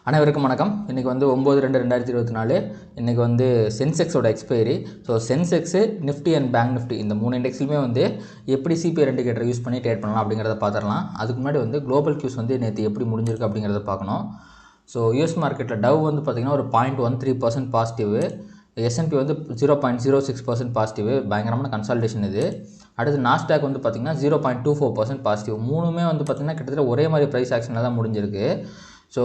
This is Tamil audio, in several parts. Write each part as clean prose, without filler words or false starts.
அனைவருக்கும் வணக்கம். இன்றைக்கி வந்து 9/2/2024 இன்றைக்கி வந்து சென்செக்ஸோட expiry. So Sensex, Nifty and bank Nifty இந்த 3 இண்டெக்ஸ்லையுமே வந்து எப்படி சிபிஐ இண்டிகேட்டர் யூஸ் பண்ணி ட்ரேட் பண்ணலாம் அப்படிங்கிறத பார்த்துடலாம். அதுக்கு முன்னாடி வந்து குளோபல் கியூஸ் வந்து நேற்று எப்படி முடிஞ்சிருக்கு அப்படிங்கிறத பார்க்கணும். ஸோ யூஎஸ் மார்க்கெட்டில் டவ் வந்து பார்த்திங்கன்னா ஒரு 0.13% பாசிட்டிவ், S&P வந்து 0.06% பாசிட்டிவ், பயங்கரமான கன்சால்டேஷன் இது. அடுத்து நாஸ்டாக் வந்து பார்த்திங்கன்னா 0.24% பாசிட்டிவ். மூணுமே வந்து பார்த்திங்கன்னா கிட்டத்தட்ட ஒரே மாதிரி ப்ரைஸ் ஆக்ஷனில் தான் முடிஞ்சிருக்கு. ஸோ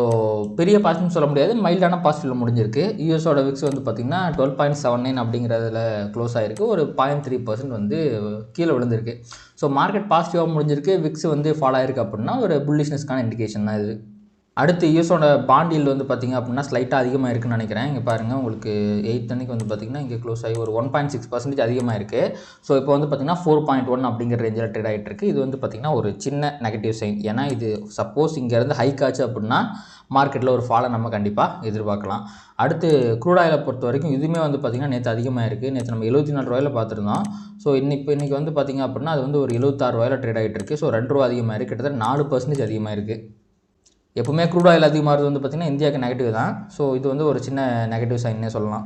பெரிய பாசிட்டிவ்னு சொல்ல முடியாது, மைல்டான பாசிட்டிவில் முடிஞ்சிருக்கு. யூஎஸோட விக்ஸ் வந்து பார்த்திங்கன்னா 12.79 அப்படிங்கிறதுல க்ளோஸ் ஆகிருக்கு. ஒரு 0.3% வந்து கீழே விழுந்திருக்கு. ஸோ மார்க்கெட் பாசிட்டிவாக முடிஞ்சிருக்கு, விக்ஸ் வந்து ஃபாலோ ஆகிருக்கு அப்படின்னா ஒரு புல்லிஷ்னஸ்க்கான இண்டிகேஷன் தான் இது. அடுத்து யூஎஸோட பாண்ட் ஈல்டு வந்து பார்த்திங்க அப்படின்னா ஸ்லைட்டாக அதிகமாக இருக்குன்னு நினைக்கிறேன். இங்கே பாருங்கள், உங்களுக்கு 8 அன்னைக்கு வந்து பார்த்திங்கன்னா இங்கே க்ளோஸ் ஆகி ஒரு 1.6% அதிகமாக இருக்குது. ஸோ இப்போ வந்து பார்த்திங்கன்னா 4.1 அப்படிங்கிற ரேஞ்சில் ட்ரேட் ஆகிட்டு இருக்குது. இது வந்து பார்த்திங்கன்னா ஒரு சின்ன நெகட்டிவ் சைன். ஏன்னா இது சப்போஸ் இங்கேருந்து ஹைக் ஆச்சு அப்படின்னா மார்க்கெட்டில் ஒரு ஃபாலை நம்ம கண்டிப்பாக எதிர்பார்க்கலாம். அடுத்து க்ரூட் ஆயிலை பொறுத்த வரைக்கும் இதுவுமே வந்து பார்த்திங்கன்னா நேற்று அதிகமாக இருக்குது. நேற்று நம்ம 74 ரூபாயில் பார்த்துருந்தோம். ஸோ இன்றைக்கி வந்து பார்த்திங்க அப்படின்னா அது வந்து ஒரு 76 ரூபாயில் ட்ரேட் ஆகிட்டு இருக்குது. ஸோ 2 ரூபா அதிகமாக இருக்குது, கிட்டத்தட்ட 4% அதிகமாக இருக்குது. எப்பவுமே க்ரூட் ஆயில் அதிகமாகிறது வந்து பார்த்திங்கன்னா இந்தியாவுக்கு நெகட்டிவ் தான். ஸோ இது வந்து ஒரு சின்ன நெகட்டிவ் சைன்னே சொல்லலாம்.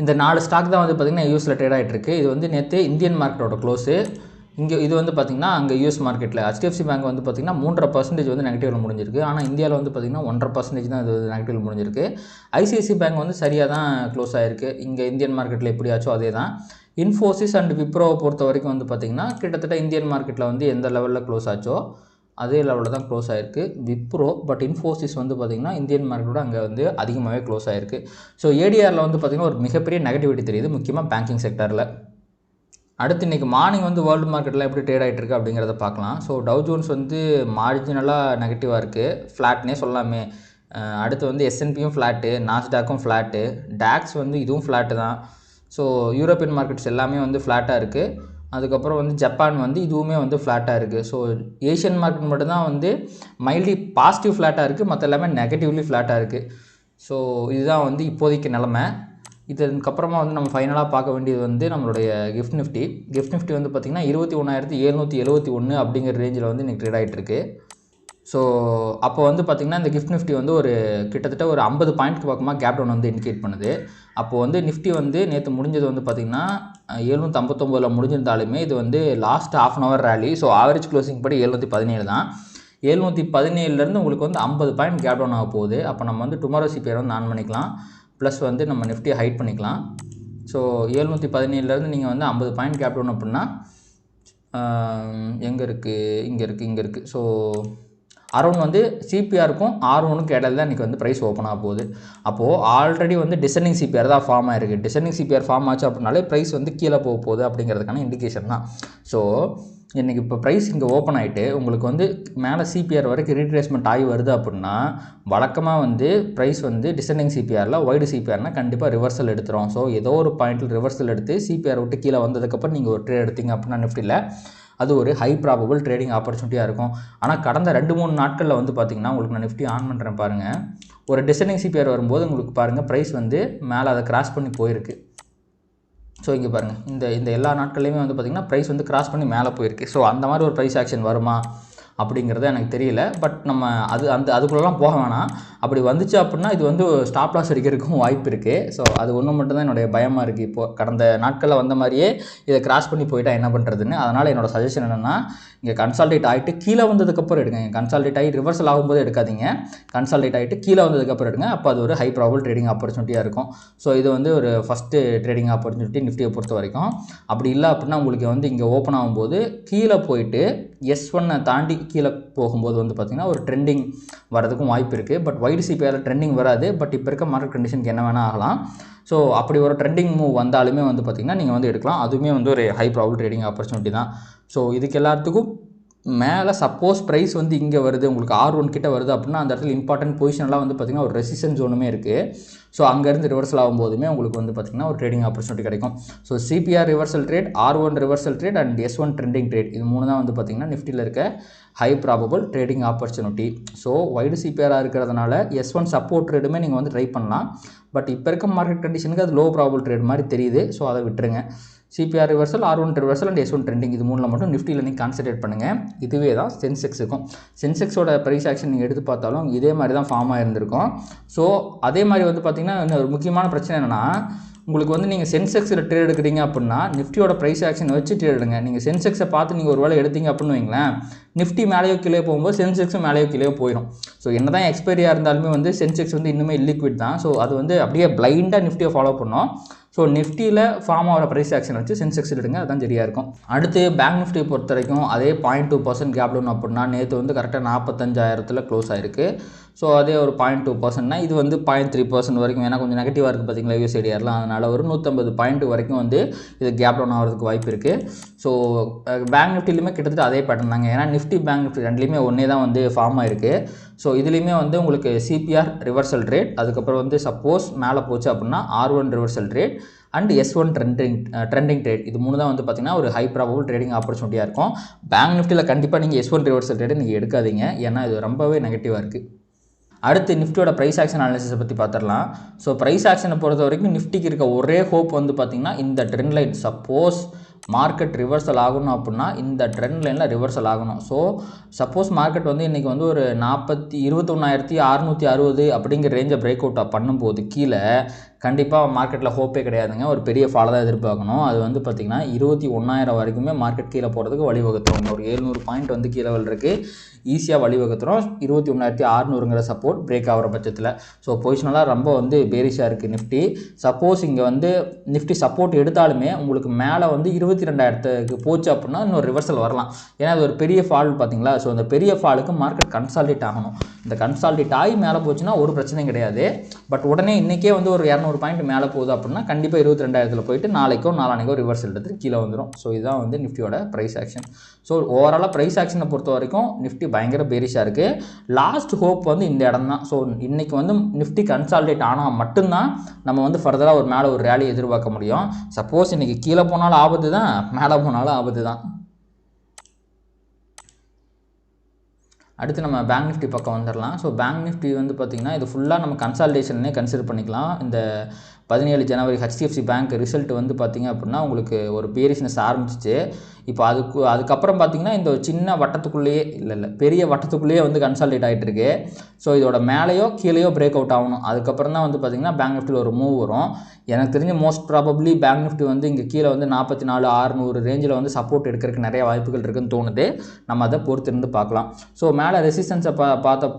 இந்த 4 ஸ்டாக் தான் வந்து பார்த்திங்கன்னா யூஎஸில் ட்ரேட் ஆகிட்டு இருக்குது. இது வந்து நேற்று இந்தியன் மார்க்கெட்டோட க்ளோஸு. இங்கே இது வந்து பார்த்திங்கன்னா அங்கே யூஎஸ் மார்க்கெட்டில் HDFC பேங்க் வந்து பார்த்திங்கன்னா 3.5% வந்து நெகட்டிவில் முடிஞ்சிருக்கு. ஆனால் இந்தியாவில் வந்து பார்த்திங்கன்னா 1.5% தான் இது நெகட்டிவில் முடிஞ்சிருக்கு. ஐசிஐசி பேங்க் வந்து சரியாக தான் க்ளோஸ் ஆகிருக்கு. இங்கே இந்தியன் மார்க்கெட்டில் எப்படியாச்சோ அதே தான். இன்ஃபோசிஸ் அண்ட் விப்ரோவை பொறுத்த வரைக்கும் வந்து பார்த்திங்கன்னா கிட்டத்தட்ட இந்தியன் மார்க்கெட்டில் வந்து எந்த லெவலில் க்ளோஸ் ஆச்சோ அதே லெவலில் தான் க்ளோஸ் ஆகிருக்கு விப்ரோ. பட் இன்ஃபோசிஸ் வந்து பார்த்திங்கன்னா இந்தியன் மார்க்கெட்டோட அங்கே வந்து அதிகமாகவே க்ளோஸ் ஆகிருக்கு. ஸோ ஏடிஆரில் வந்து பார்த்திங்கன்னா ஒரு மிகப்பெரிய நெகட்டிவிட்டி தெரியுது, முக்கியமாக பேங்கிங் செக்டரில். அடுத்து இன்றைக்கி மார்னிங் வந்து வேர்ல்டு மார்க்கெட்டில் எப்படி ட்ரேட் ஆகிட்டு இருக்குது அப்படிங்கிறத பார்க்கலாம். ஸோ டவ் ஜோன்ஸ் வந்து மார்ஜினலாக நெகட்டிவாக இருக்குது, ஃப்ளாட்னே சொல்லாமே. அடுத்து வந்து S&Pயும் ஃப்ளாட்டு, நாஸ்டாக்கும் ஃப்ளாட்டு, டாக்ஸ் வந்து இதுவும் ஃப்ளாட்டு தான். ஸோ யூரோப்பியன் மார்க்கெட்ஸ் எல்லாமே வந்து ஃப்ளாட்டாக இருக்குது. அதுக்கப்புறம் வந்து ஜப்பான் வந்து இதுவுமே வந்து ஃப்ளாட்டாக இருக்குது. ஸோ ஏஷியன் மார்க்கெட் மட்டும்தான் வந்து மைல்ட்லி பாசிட்டிவ் ஃப்ளாட்டாக இருக்குது, மற்ற எல்லாமே நெகட்டிவ்லி ஃப்ளாட்டாக இருக்குது. ஸோ இதுதான் வந்து இப்போதைக்கு நிலமை. இதுக்கப்புறமா வந்து நம்ம ஃபைனலாக பார்க்க வேண்டியது வந்து நம்மளுடைய கிஃப்ட் நிஃப்டி வந்து பார்த்திங்கன்னா 21,771 அப்படிங்கிற ரேஞ்சில் வந்து இன்றைக்கி ட்ரேட் ஆகிட்டு இருக்குது. ஸோ அப்போ வந்து பார்த்திங்கன்னா இந்த கிஃப்ட் நிஃப்டி வந்து ஒரு கிட்டத்தட்ட ஒரு 50 பாயிண்ட்க்கு பக்கமாக கேப் டவுன் வந்து இண்டிகேட் பண்ணுது. அப்போது வந்து நிஃப்டி வந்து நேற்று முடிஞ்சது வந்து பார்த்திங்கன்னா 759 முடிஞ்சிருந்தாலுமே இது வந்து last ½ an hour rally. So average closing படி 717 தான். 717லேருந்து உங்களுக்கு வந்து 50 பாயிண்ட் கேப் டவுன் ஆக போகுது. அப்போ நம்ம வந்து டுமாரோ சிபிஐ வந்து ஆன் பண்ணிக்கலாம், ப்ளஸ் வந்து நம்ம நிஃப்டியை ஹைட் பண்ணிக்கலாம். ஸோ 717லேருந்து நீங்கள் வந்து 50 பாயிண்ட் கேப் டவுன் அப்படின்னா எங்கே இருக்குது, இங்கே இருக்குது. ஸோ அரௌண்ட் வந்து சிபிஆருக்கும் R1க்கும் இடையில தான் இன்றைக்கி வந்து ப்ரைஸ் ஓப்பன் ஆக போகுது. அப்போது ஆல்ரெடி வந்து டிசெண்டிங் சிபிஆர் தான் ஃபார்ம் ஆகிருக்கு. டிசெண்டிங் சிபிஆர் ஃபார்ம் ஆச்சு அப்படின்னாலே ப்ரைஸ் வந்து கீழே போக போகுது அப்படிங்கிறதுக்கான இண்டிகேஷன் தான். ஸோ இன்றைக்கி இப்போ ப்ரைஸ் இங்கே ஓப்பன் ஆகிட்டு உங்களுக்கு வந்து மேலே சிபிஆர் வரைக்கும் ரீட்ரேஸ்மெண்ட் ஆகி வருது அப்படின்னா வழக்கமாக வந்து ப்ரைஸ் வந்து டிசெண்டிங் சிபிஆரில் ஒய்டு சிபிஆர்னால் கண்டிப்பாக ரிவர்சல் எடுத்துரும். ஸோ ஏதோ ஒரு பாயிண்ட்டில் ரிவர்சல் எடுத்து சிபிஆர் விட்டு கீழே வந்ததுக்கப்புறம் நீங்கள் ஒரு ட்ரேட் எடுத்தீங்க அப்படின்னா நிஃப்டியில் அது ஒரு ஹை ப்ராபபிள் ட்ரேடிங் ஆப்பர்ச்சுனிட்டியாக இருக்கும். ஆனால் கடந்த 2-3 நாட்களில் வந்து பார்த்திங்கன்னா உங்களுக்கு நான் நிஃப்டி ஆன் பண்ணுறேன் பாருங்கள், ஒரு டிசெண்டிங் சிபிஆர் வரும்போது உங்களுக்கு பாருங்கள் ப்ரைஸ் வந்து மேலே அதை கிராஸ் பண்ணி போயிருக்கு. ஸோ இங்கே பாருங்கள், இந்த எல்லா நாட்கள்லையுமே வந்து பார்த்திங்கன்னா ப்ரைஸ் வந்து கிராஸ் பண்ணி மேலே போயிருக்கு. ஸோ அந்த மாதிரி ஒரு ப்ரைஸ் ஆக்ஷன் வருமா அப்படிங்கிறது எனக்கு தெரியல. பட் நம்ம அதுக்குள்ளெல்லாம் போக வேணாம். அப்படி வந்துச்சு அப்படின்னா இது வந்து ஸ்டாப் லாஸ் அடிக்கிறதுக்கும் வாய்ப்பு இருக்குது. ஸோ அது ஒன்று மட்டும்தான் என்னுடைய பயமாக இருக்குது. இப்போது கடந்த நாட்களில் வந்த மாதிரியே இதை கிராஸ் பண்ணி போயிட்டால் என்ன பண்ணுறதுன்னு. அதனால் என்னோடய சஜஷன் என்னென்னா, இங்கே கன்சால்டேட் ஆகிட்டு கீழே வந்ததுக்கப்புறம் எடுங்க. கன்சால்டேட் ஆகி ரிவர்சல் ஆகும்போது எடுக்காதீங்க, கன்சால்டேட் ஆகிட்டு கீழே வந்ததுக்கப்புறம் எடுங்க. அப்போ அது ஒரு ஹை ப்ராபபிள் ட்ரேடிங் ஆப்பர்ச்சுனிட்டியாக இருக்கும். ஸோ இது வந்து ஒரு ஃபஸ்ட்டு ட்ரேடிங் ஆப்பர்ச்சுனிட்டி நிஃப்டியை பொறுத்த வரைக்கும். அப்படி இல்லை அப்படின்னா உங்களுக்கு வந்து இங்கே ஓப்பன் ஆகும்போது கீழே போயிட்டு S1 தாண்டி கீழே போகும்போது வந்து பார்த்திங்கன்னா ஒரு ட்ரெண்டிங் வரதுக்கும் வாய்ப்பு இருக்குது. பட் வைடு சிபிஆரில் ட்ரெண்டிங் வராது. பட் இப்போ இருக்க மார்க்கெட் கண்டிஷனுக்கு என்ன வேணால் ஆகலாம். ஸோ அப்படி ஒரு ட்ரெண்டிங் மூவ் வந்தாலுமே வந்து பார்த்திங்கன்னா நீங்கள் வந்து எடுக்கலாம். அதுவுமே வந்து ஒரு ஹை ப்ராபபிள் ட்ரேடிங் ஆப்பர்ச்சுனிட்டி தான். ஸோ இதுக்கு எல்லாத்துக்கும் மேலே சப்போஸ் ப்ரைஸ் வந்து இங்கே வருது, உங்களுக்கு R1 கிட்ட வருது அப்படின்னா அந்த இடத்துல இம்பார்ட்டன்ட் பொசிஷன்லாம் வந்து பார்த்திங்கன்னா ஒரு ரெசிஸ்டன்ஸ் ஜோனுமே இருக்குது. ஸோ அங்கேருந்து ரிவர்சல் ஆகும்போதுமே உங்களுக்கு வந்து பார்த்திங்கன்னா ஒரு ட்ரேடிங் ஆப்பர்ச்சுனிட்டி கிடைக்கும். So CPR reversal trade, R1 reversal trade and S1 trending trade, இது 3 தான் வந்து பார்த்திங்கன்னா நிஃப்டியில் இருக்க high probable trading opportunity. So wide சிபிஆராக இருக்கிறதுனால S1 சப்போர்ட் ட்ரேடுமே நீங்கள் வந்து ட்ரை பண்ணலாம். பட் இப்போ இருக்க மார்க்கெட் கண்டிஷனுக்கு அது லோ ப்ராபபிள் ட்ரேட் மாதிரி தெரியுது. ஸோ அதை விட்டுருங்க. CPR reversal, R1 reversal and S1 trending, இது மூணில் மட்டும் நிஃப்டியில் நீங்கள் கான்சன்ட்ரேட் பண்ணுங்கள். இதுவே தான் சென்செக்ஸுக்கும். சென்செக்ஸோட ப்ரைஸ் ஆக்ஷன் நீங்கள் எடுத்து பார்த்தாலும் இதே மாதிரி தான் ஃபார்ம் ஆகிருந்திருக்கும். ஸோ அதே மாதிரி வந்து பார்த்திங்கன்னா இன்னொரு முக்கியமான பிரச்சனை என்னென்னா, உங்களுக்கு வந்து நீங்கள் சென்செக்ஸில் ட்ரேட் எடுக்கிறீங்க அப்படின்னா நிஃப்டியோட ப்ரைஸ் ஆக்ஷன் வச்சு ட்ரேட் எடுங்க. நீங்கள் சென்செக்ஸை பார்த்து நீங்கள் ஒரு வேளை எடுத்தீங்க அப்படின்னு வைங்களேன், நிஃப்டி மேலேயோ கீழே போகும்போது சென்செக்ஸும் மேலேயோ கீழே போயிடும். ஸோ என்ன தான் எக்ஸ்பைரியாக இருந்தாலுமே வந்து சென்செக்ஸ் வந்து இன்னுமே இல்லிக்விட் தான். ஸோ அது வந்து அப்படியே பிளைண்டாக நிஃப்டியை ஃபாலோ பண்ணோம். ஸோ நிஃப்டியில் ஃபார்ம் ஆகிற ப்ரைஸ் ஆக்ஷன் வச்சு சென்செக்ஸ் எடுங்க, அதுதான் சரியாக இருக்கும். அடுத்து பேங்க் நிஃப்டியை பொறுத்த வரைக்கும் அதே 0.2% கேப் டவுன் அப்படின்னா நேற்று வந்து கரெக்டாக 45,000 க்ளோஸ் ஆயிருக்கு. ஸோ அதே ஒரு 0.2%னா இது வந்து 0.3% வரைக்கும், ஏன்னா கொஞ்சம் நெகட்டிவாக இருக்குது பார்த்தீங்களா யூஎஸ்ஐடிஆரில், அதனால் ஒரு 150 பாயிண்ட் வரைக்கும் வந்து இது கேப் டவுன் ஆகிறதுக்கு வாய்ப்பு இருக்குது. ஸோ பேங்க் நிஃப்டிலையுமே கிட்டத்தட்ட அதே பேட்டர்ன் தாங்க, ஏன்னா நிஃப்டி பேங்க் நிஃப்டி ரெண்டுலேயுமே ஒன்றே தான் வந்து ஃபார்ம் ஆயிருக்கு. ஸோ இதுலேயுமே வந்து உங்களுக்கு சிபிஆர் ரிவர்சல் ரேட், அதுக்கப்புறம் வந்து சப்போஸ் மேலே போச்சு அப்படின்னா R1 reversal rate and S1 trending trade, இது மூணு தான் வந்து பார்த்திங்கன்னா ஒரு ஹை ப்ராபபிள் ட்ரேடிங் ஆப்பர்ச்சுனிட்டியாக இருக்கும். பேங்க் நிஃப்டியில் கண்டிப்பாக நீங்கள் S1 ரிவர்சல் ரேட்டை நீங்கள் எடுக்காதீங்க, ஏன்னா இது ரொம்பவே நெகட்டிவாக இருக்குது. அடுத்து நிஃப்டியோட ப்ரைஸ் ஆக்ஷன் அனாலிசிஸை பற்றி பார்த்துடலாம். ஸோ ப்ரைஸ் ஆக்ஷனை பொறுத்த வரைக்கும் நிஃப்டிக்கு இருக்க ஒரே ஹோப் வந்து பார்த்திங்கன்னா இந்த trend line suppose market reversal ஆகணும் அப்படின்னா இந்த ட்ரெண்ட் லைனில் ரிவர்சல் ஆகணும். ஸோ சப்போஸ் மார்க்கெட் வந்து இன்றைக்கி வந்து ஒரு 21,660 அப்படிங்கிற ரேஞ்சை பிரேக் அவுட்டாக பண்ணும்போது கீழே கண்டிப்பாக மார்க்கெட்டில் ஹோப்பே கிடையாதுங்க, ஒரு பெரிய ஃபாலை தான் எதிர்பார்க்கணும். அது வந்து பார்த்திங்கன்னா 21,000 வரைக்குமே மார்க்கெட் கீழே போகிறதுக்கு வழிவகுத்துரும். ஒரு 700 பாயிண்ட் வந்து கீழே இருக்குது, ஈஸியாக வழிவகுத்துரும். 21,600ங்கிற சப்போர்ட் பிரேக் ஆகிற பட்சத்தில். ஸோ பொசிஷனலாக ரொம்ப வந்து பேரிஷாக இருக்குது நிஃப்டி. சப்போஸ் இங்கே வந்து நிஃப்டி சப்போர்ட் எடுத்தாலுமே உங்களுக்கு மேலே வந்து 22,000க்கு போச்சு அப்படின்னா இன்னொரு ரிவர்சல் வரலாம், ஏன்னா அது ஒரு பெரிய ஃபால் பார்த்தீங்களா. ஸோ அந்த பெரிய ஃபாலுக்கு மார்க்கெட் கன்சால்டேட் ஆகணும். இந்த கன்சால்டேட் ஆகி மேலே போச்சுன்னா ஒரு பிரச்சனையும் கிடையாது. பட் உடனே இன்றைக்கே வந்து ஒரு 200 பாயிண்ட் மேலே போகுது அப்படின்னா கண்டிப்பாக 22,000 போயிட்டு நாளைக்கோ நாளானிக்கோ ரிவர்சல் எடுத்து கீழே வந்துடும். ஸோ இதுதான் வந்து நிஃப்டியோட ப்ரைஸ் ஆக்ஷன். ஸோ ஓவராலாக ப்ரைஸ் ஆக்ஷனை பொறுத்த வரைக்கும் நிஃப்டி பயங்கர பேரிஷாக இருக்குது. லாஸ்ட் ஹோப் வந்து இந்த இடம் தான். ஸோ இன்றைக்கி வந்து நிஃப்டி கன்சால்டேட் ஆனால் மட்டும்தான் நம்ம வந்து ஃபர்தராக ஒரு மேலே ஒரு ரேலி எதிர்பார்க்க முடியும். சப்போஸ் இன்றைக்கி கீழே போனாலும் ஆபத்து தான், மேலே போனாலும் ஆபத்து தான். அடுத்து நம்ம பேங்க் நிஃப்டி பக்கம் வந்துடலாம். ஸோ பேங்க் நிஃப்டி வந்து பார்த்திங்கன்னா இது ஃபுல்லாக நம்ம கன்சால்டேஷனே கன்சிடர் பண்ணிக்கலாம். இந்த 17 ஜனவரி HDFC பேங்க் ரிசல்ட் வந்து பார்த்திங்க அப்படின்னா உங்களுக்கு ஒரு பேரிஷ்னஸ் ஆரம்பிச்சிச்சு. இப்போ அதுக்கப்புறம் பார்த்திங்கன்னா இந்த சின்ன வட்டத்துக்குள்ளேயே இல்லை பெரிய வட்டத்துக்குள்ளேயே வந்து கன்சால்டேட் ஆகிட்டு இருக்கு. ஸோ இதோட மேலேயோ கீழேயோ பிரேக் அவுட் ஆகணும், அதுக்கப்புறம் தான் வந்து பார்த்திங்கன்னா பேங்க் நிஃப்டியில் ஒரு மூவ் வரும். எனக்கு தெரிஞ்ச மோஸ்ட் ப்ராபப்ளி பேங்க் நிஃப்டி வந்து இங்கே கீழே வந்து 44,600 ரேஞ்சில் வந்து சப்போர்ட் எடுக்கிறதுக்கு நிறைய வாய்ப்புகள் இருக்குதுன்னு தோணுது. நம்ம அதை பொறுத்திருந்து பார்க்கலாம். ஸோ மேலே ரெசிஸ்டன்ஸை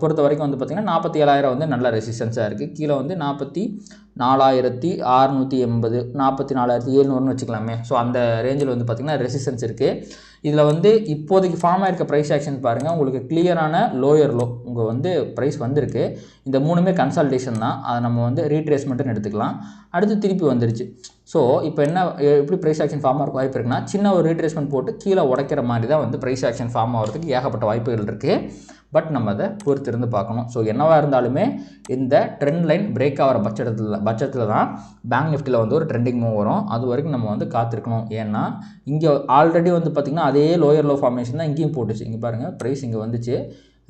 பொறுத்த வரைக்கும் வந்து பார்த்திங்கன்னா 47,000 வந்து நல்ல ரெசிஸ்டன்ஸாக இருக்குது. கீழே வந்து 44,680 44,700 வச்சுக்கலாமே. ஸோ அந்த ரேஞ்சில் வந்து பார்த்திங்கன்னா ரெசிஸ்டன்ஸ் இருக்குது. இதில் வந்து இப்போதைக்கு ஃபார்ம் ஆகிருக்க ப்ரைஸ் ஆக்ஷன் பாருங்கள், உங்களுக்கு கிளியரான லோயர் லோ உங்கள் வந்து ப்ரைஸ் வந்திருக்கு. இந்த மூணுமே கன்சால்டேஷன் தான், அதை நம்ம வந்து ரீட்ரேஸ்மெண்ட்டுன்னு எடுத்துக்கலாம். அடுத்து திருப்பி வந்துருச்சு. ஸோ இப்போ எப்படி ப்ரைஸ் ஆக்ஷன் ஃபார்ம் ஆகிறதுக்கு வாய்ப்பு இருக்குன்னா, சின்ன ஒரு ரீட்ரேஸ்மெண்ட் போட்டு கீழே உடைக்கிற மாதிரி தான் வந்து ப்ரைஸ் ஆக்ஷன் ஃபார்ம் ஆகிறதுக்கு ஏகப்பட்ட வாய்ப்புகள் இருக்குது. பட் நம்ம அதை பொறுத்திருந்து பார்க்கணும். ஸோ என்னவாக இருந்தாலுமே இந்த ட்ரெண்ட் லைன் பிரேக் ஆகிற பட்சத்தில் தான் பேங்க் நிஃப்டியில் வந்து ஒரு ட்ரெண்டிங் மூவ் வரும். அது வரைக்கும் நம்ம வந்து காத்திருக்கணும். ஏன்னா இங்கே ஆல்ரெடி வந்து பார்த்திங்கன்னா அதே லோயர் லோ ஃபார்மேஷன் தான் இங்கேயும் போட்டுச்சு. இங்கே பாருங்கள், ப்ரைஸ் இங்கே வந்துச்சு,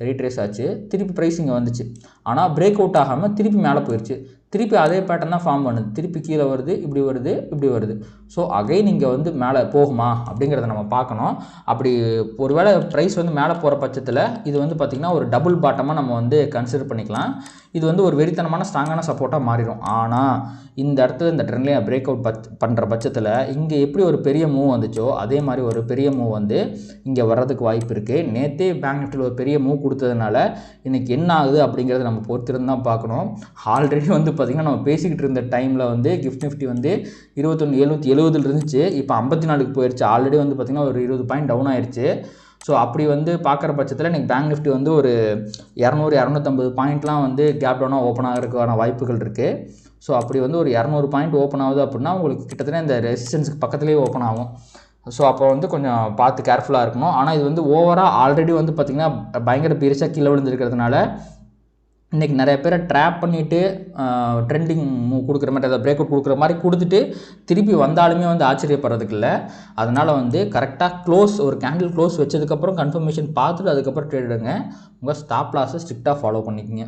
ரீட்ரேஸ் ஆச்சு, திருப்பி ப்ரைஸ் இங்கே வந்துச்சு, ஆனால் பிரேக் அவுட் ஆகாமல் திருப்பி மேலே போயிடுச்சு. திருப்பி அதே பேட்டர்ன் தான் ஃபார்ம் பண்ணுது, திருப்பி கீழே வருது, இப்படி வருது, இப்படி வருது. ஸோ அகைன் இங்கே வந்து மேலே போகுமா அப்படிங்கிறத நம்ம பார்க்கணும். அப்படி ஒருவேளை ப்ரைஸ் வந்து மேலே போகிற பட்சத்தில் இது வந்து பார்த்திங்கன்னா ஒரு டபுள் பாட்டமாக நம்ம வந்து கன்சிடர் பண்ணிக்கலாம். இது வந்து ஒரு வெறித்தனமான ஸ்ட்ராங்கான சப்போர்ட்டாக மாறிடும். ஆனால் இந்த இடத்துல இந்த ட்ரெண்ட்லேயே பிரேக் அவுட் பண்ணுற பட்சத்தில் இங்கே எப்படி ஒரு பெரிய மூவ் வந்துச்சோ அதே மாதிரி ஒரு பெரிய மூவ் வந்து இங்கே வர்றதுக்கு வாய்ப்பு இருக்குது. நேற்றே பேங்க் நிஃப்டியில் ஒரு பெரிய மூவ் கொடுத்ததுனால இன்றைக்கி என்ன ஆகுது அப்படிங்கிறத நம்ம பொறுத்திருந்து தான் பார்க்கணும். ஆல்ரெடி வந்து பார்த்திங்கன்னா நம்ம பேசிக்கிட்டு இருந்த டைமில் வந்து கிஃப்ட் நிஃப்டி வந்து 21,770 இருந்துச்சு, இப்போ 54க்கு போயிடுச்சு. ஆல்ரெடி வந்து பார்த்திங்கன்னா ஒரு 20 பாயிண்ட் டவுன் ஆயிடுச்சு. ஸோ அப்படி வந்து பார்க்குற பட்சத்தில் இன்றைக்கி பேங்க் நிஃப்டி வந்து ஒரு 200-250 பாயிண்ட்லாம் வந்து கேப் டவுனாக ஓப்பன் ஆகிறதுக்கான வாய்ப்புகள் இருக்குது. ஸோ அப்படி வந்து ஒரு 200 பாயிண்ட் ஓப்பன் ஆகுது அப்படின்னா உங்களுக்கு கிட்டத்தட்ட இந்த ரெசிஸ்டன்ஸுக்கு பக்கத்துலேயே ஓப்பன் ஆகும். ஸோ அப்போ வந்து கொஞ்சம் பார்த்து கேர்ஃபுல்லாக இருக்கணும். ஆனால் இது வந்து ஓவராக ஆல்ரெடி வந்து பார்த்திங்கன்னா பயங்கர பெருசாக கீழே விழுந்துருக்கிறதுனால இன்றைக்கி நிறைய பேரை ட்ராப் பண்ணிவிட்டு ட்ரெண்டிங் மூவ் கொடுக்குற மாதிரி அதை பிரேக் அவுட் கொடுக்குற மாதிரி கொடுத்துட்டு திருப்பி வந்தாலுமே வந்து ஆச்சரியப்படுறதுக்கு இல்லை. அதனால் வந்து கரெக்டாக ஒரு கேண்டில் க்ளோஸ் வச்சதுக்கப்புறம் கன்ஃபர்மேஷன் பார்த்துட்டு அதுக்கப்புறம் ட்ரேட் எடுங்க. உங்கள் ஸ்டாப் லாஸை ஸ்ட்ரிக்டாக ஃபாலோ பண்ணிக்கோங்க.